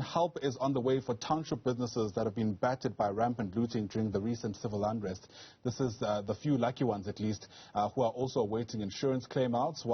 Help is on the way for township businesses that have been battered by rampant looting during the recent civil unrest. This is the few lucky ones, at least, who are also awaiting insurance claim payouts,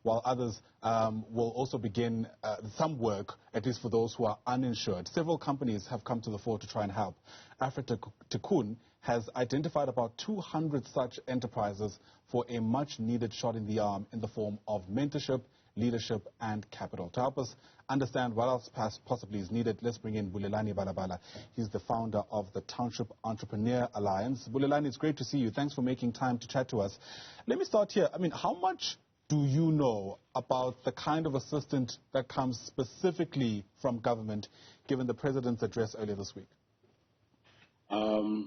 while others will also begin some work, at least for those who are uninsured. Several companies have come to the fore to try and help. Afrika Tikkun has identified about 200 such enterprises for a much-needed shot in the arm in the form of mentorship, leadership and capital. To help us understand what else possibly is needed, let's bring in Bulelani Balabala. He's the founder of the Township Entrepreneur Alliance. Bulelani, it's great to see you. Thanks for making time to chat to us. Let me start here. I mean, how much do you know about the kind of assistance that comes specifically from government, given the President's address earlier this week?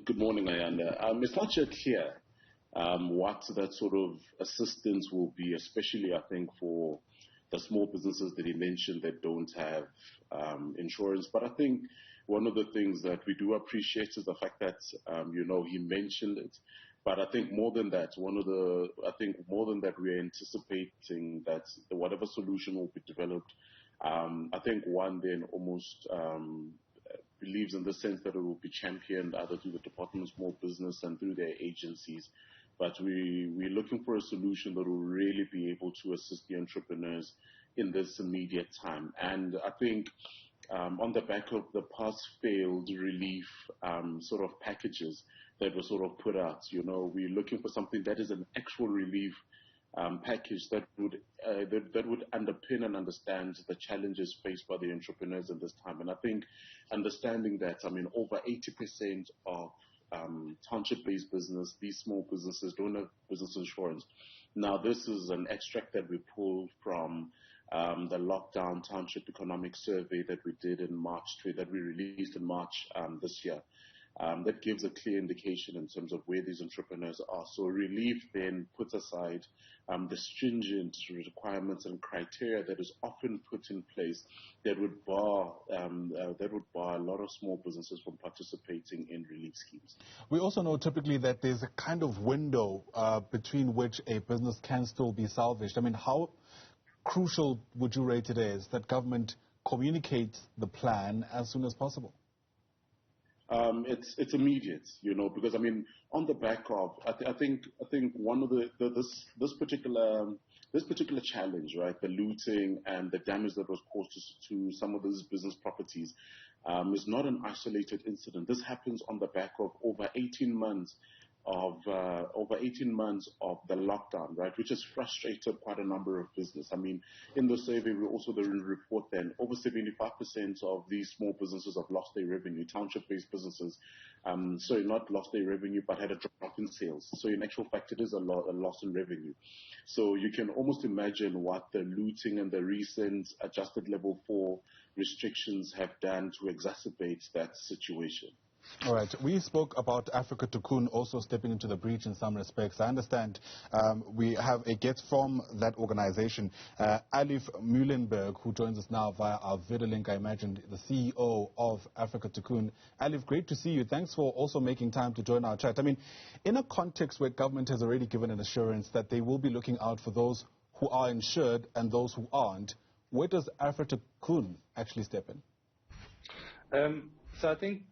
Good morning, Ayanda. It's not yet clear what that sort of assistance will be, especially, I think, for the small businesses that he mentioned that don't have insurance. But I think one of the things that we do appreciate is the fact that, he mentioned it. But I think more than that, we're anticipating that whatever solution will be developed, I think one then almost believes in the sense that it will be championed either through the Department of Small Business and through their agencies. But we're looking for a solution that will really be able to assist the entrepreneurs in this immediate time. And I think on the back of the past failed relief sort of packages that were sort of put out, we're looking for something that is an actual relief package that would underpin and understand the challenges faced by the entrepreneurs in this time. And I think understanding that, over 80% of township-based business, these small businesses don't have business insurance. Now, this is an extract that we pulled from the lockdown township economic survey that we did in March, that we released in March this year. That gives a clear indication in terms of where these entrepreneurs are. So relief then puts aside the stringent requirements and criteria that is often put in place that would bar a lot of small businesses from participating in relief schemes. We also know typically that there's a kind of window between which a business can still be salvaged. I mean, how crucial would you rate it is that government communicates the plan as soon as possible? It's immediate, because on the back of I think one of this particular challenge, right, the looting and the damage that was caused to some of these business properties, is not an isolated incident. This happens on the back of over 18 months of the lockdown, right, which has frustrated quite a number of business. In the survey, we also didn't report then over 75% of these small businesses have lost their revenue, township-based businesses. Not lost their revenue, but had a drop in sales. So in actual fact, it is a loss in revenue. So you can almost imagine what the looting and the recent adjusted level 4 restrictions have done to exacerbate that situation. All right. We spoke about Afrika Tikkun also stepping into the breach in some respects. I understand we have a guest from that organization, Alef Meulenberg, who joins us now via our video link, I imagine, the CEO of Afrika Tikkun. Alef, great to see you. Thanks for also making time to join our chat. In a context where government has already given an assurance that they will be looking out for those who are insured and those who aren't, where does Afrika Tikkun actually step in? So I think,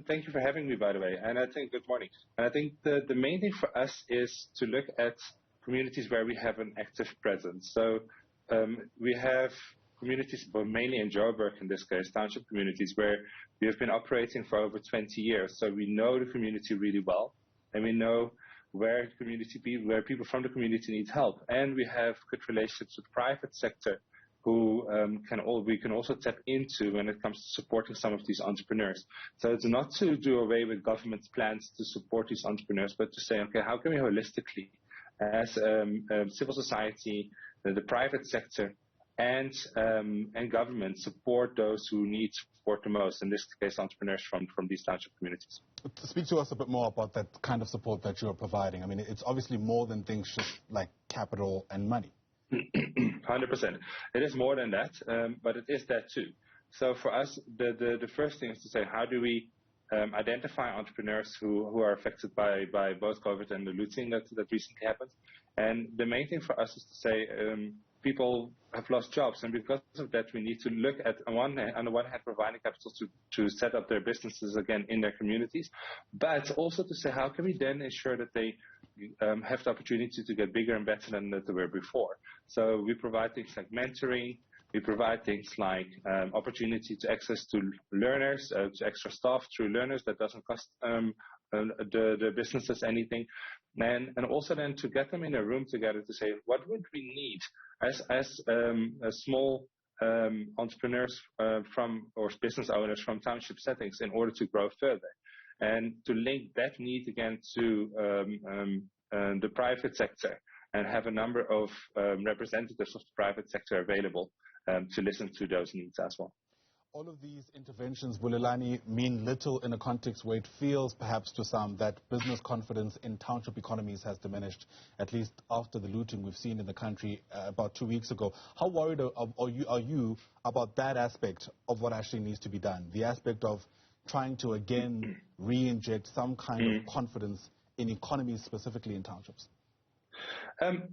thank you for having me, by the way, and I think, good morning. And I think the main thing for us is to look at communities where we have an active presence. So we have communities, but mainly in Joburg in this case, township communities, where we have been operating for over 20 years. So we know the community really well, and we know where people from the community need help. And we have good relationships with the private sector, who we can also tap into when it comes to supporting some of these entrepreneurs. So it's not to do away with government's plans to support these entrepreneurs, but to say, okay, how can we holistically, as civil society, the private sector, and government support those who need support the most, in this case entrepreneurs from these types of communities. Speak to us a bit more about that kind of support that you're providing. It's obviously more than things just like capital and money. 100%. It is more than that, but it is that too. So for us, the first thing is to say, how do we identify entrepreneurs who are affected by both COVID and the looting that recently happened? And the main thing for us is to say, people have lost jobs, and because of that, we need to look at, on the one hand, providing capital to set up their businesses again in their communities, but also to say, how can we then ensure that they have the opportunity to get bigger and better than they were before? So we provide things like mentoring. We provide things like opportunity to access to learners, to extra staff through learners that doesn't cost the businesses anything. And also then to get them in a room together to say, what would we need as small entrepreneurs or business owners from township settings in order to grow further? And to link that need again to the private sector and have a number of representatives of the private sector available to listen to those needs as well. All of these interventions, Bulelani, mean little in a context where it feels perhaps to some that business confidence in township economies has diminished, at least after the looting we've seen in the country about 2 weeks ago. How worried are you about that aspect of what actually needs to be done, the aspect of trying to again re-inject some kind of confidence in economies, specifically in townships?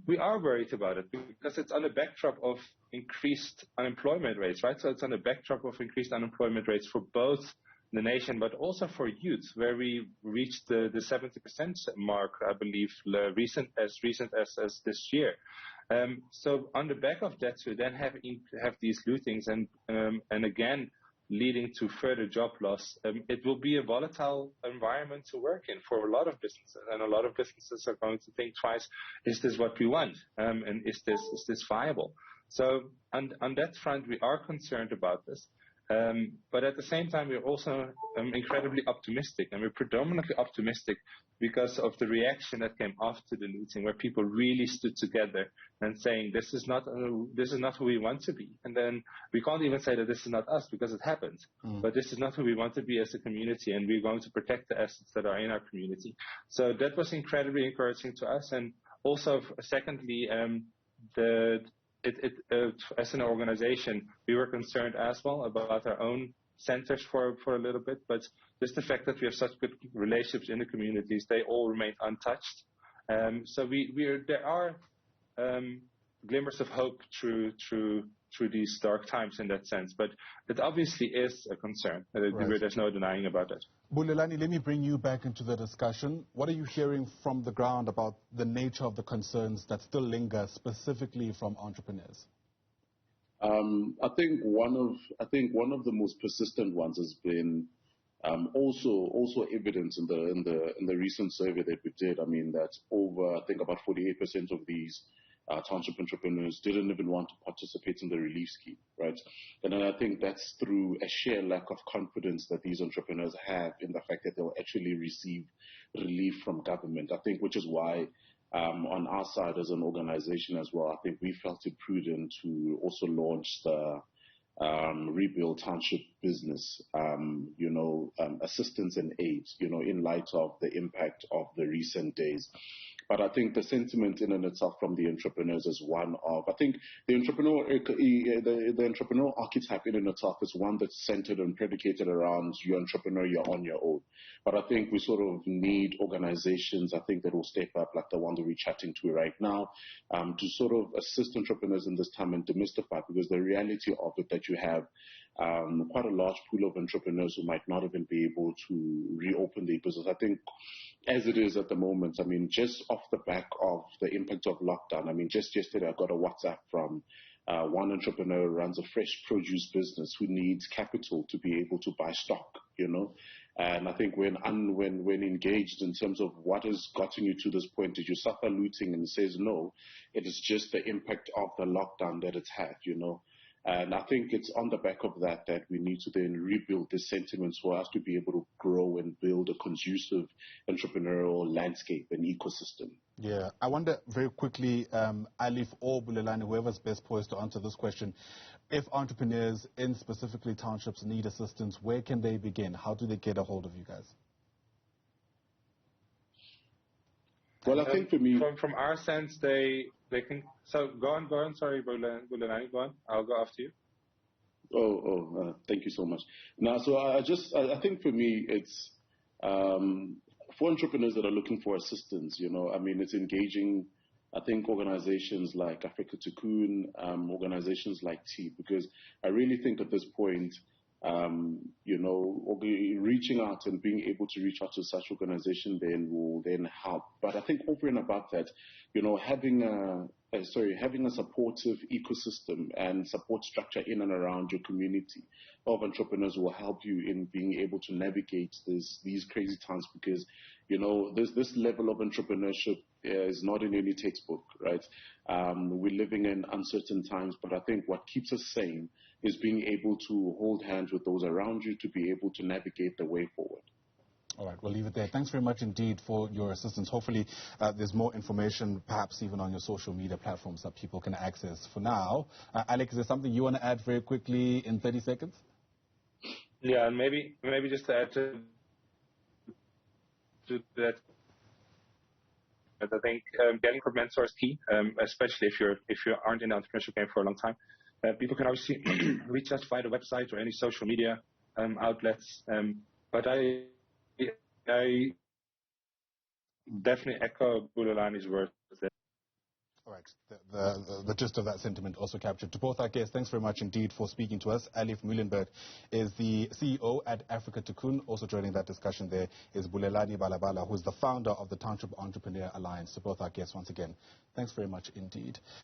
We are worried about it because it's on the backdrop of increased unemployment rates, right? So it's on the backdrop of increased unemployment rates for both the nation, but also for youth, where we reached the 70% mark, I believe, as recent as this year. So on the back of that, we then have these lootings and again, leading to further job loss. It will be a volatile environment to work in for a lot of businesses, and a lot of businesses are going to think twice, is this what we want? And is this viable? So on that front, we are concerned about this. But at the same time, we're also incredibly optimistic, and we're predominantly optimistic because of the reaction that came after the looting, where people really stood together and saying, this is not who we want to be. And then we can't even say that this is not us because it happened, but this is not who we want to be as a community, and we're going to protect the assets that are in our community. So that was incredibly encouraging to us. And also, secondly, as an organization, we were concerned as well about our own centers for a little bit, but just the fact that we have such good relationships in the communities, they all remain untouched. So there are glimmers of hope through these dark times in that sense, but it obviously is a concern. Right. There's no denying about that. Bulelani, let me bring you back into the discussion. What are you hearing from the ground about the nature of the concerns that still linger, specifically from entrepreneurs? I think one of the most persistent ones has been also evident in the recent survey that we did. I mean, that over, I think, about 48% of these township entrepreneurs didn't even want to participate in the relief scheme, right? And then I think that's through a sheer lack of confidence that these entrepreneurs have in the fact that they'll actually receive relief from government. I think, which is why on our side as an organization as well, I think we felt it prudent to also launch the Rebuild Township Business, assistance and aid, in light of the impact of the recent days. But I think the sentiment in and itself from the entrepreneurs is one of, I think the entrepreneurial archetype in and itself is one that's centered and predicated around you're entrepreneur, you're on your own. But I think we sort of need organizations, I think, that will step up, like the one that we're chatting to right now, to sort of assist entrepreneurs in this time and demystify, because the reality of it that you have quite a large pool of entrepreneurs who might not even be able to reopen their business. I think as it is at the moment, I mean, just off the back of the impact of lockdown, I mean, just yesterday I got a WhatsApp from one entrepreneur who runs a fresh produce business who needs capital to be able to buy stock, And I think when engaged in terms of what has gotten you to this point, did you suffer looting? And he says no, it is just the impact of the lockdown that it's had, And I think it's on the back of that we need to then rebuild the sentiments for us to be able to grow and build a conducive entrepreneurial landscape and ecosystem. Yeah, I wonder very quickly, Alef or Bulelani, whoever's best poised to answer this question, if entrepreneurs in specifically townships need assistance, where can they begin? How do they get a hold of you guys? Well, I think for me, from our sense, they can. So go on. Sorry, Bulelani, go on. I'll go after you. Thank you so much. Now, so I think for me, it's for entrepreneurs that are looking for assistance. I mean, it's engaging I think organizations like Afrika Tikkun, organizations like T, because I really think at this point, reaching out and being able to reach out to such organization then will then help. But I think over and above that, having a supportive ecosystem and support structure in and around your community of entrepreneurs will help you in being able to navigate these crazy times, because this level of entrepreneurship is not in any textbook, right? We're living in uncertain times, but I think what keeps us sane is being able to hold hands with those around you to be able to navigate the way forward. All right, we'll leave it there. Thanks very much indeed for your assistance. Hopefully there's more information, perhaps even on your social media platforms that people can access. For now, Alec, is there something you want to add very quickly in 30 seconds? Yeah, maybe just to add to that, I think getting for mentors is key, especially if you aren't in the entrepreneurship game for a long time. People can obviously reach us via the website or any social media outlets. But I definitely echo Bulelani's words. All right. The gist of that sentiment also captured. To both our guests, thanks very much indeed for speaking to us. Alef Meulenberg is the CEO at Afrika Tikkun. Also joining that discussion there is Bulelani Balabala, who is the founder of the Township Entrepreneur Alliance. To both our guests, once again, thanks very much indeed.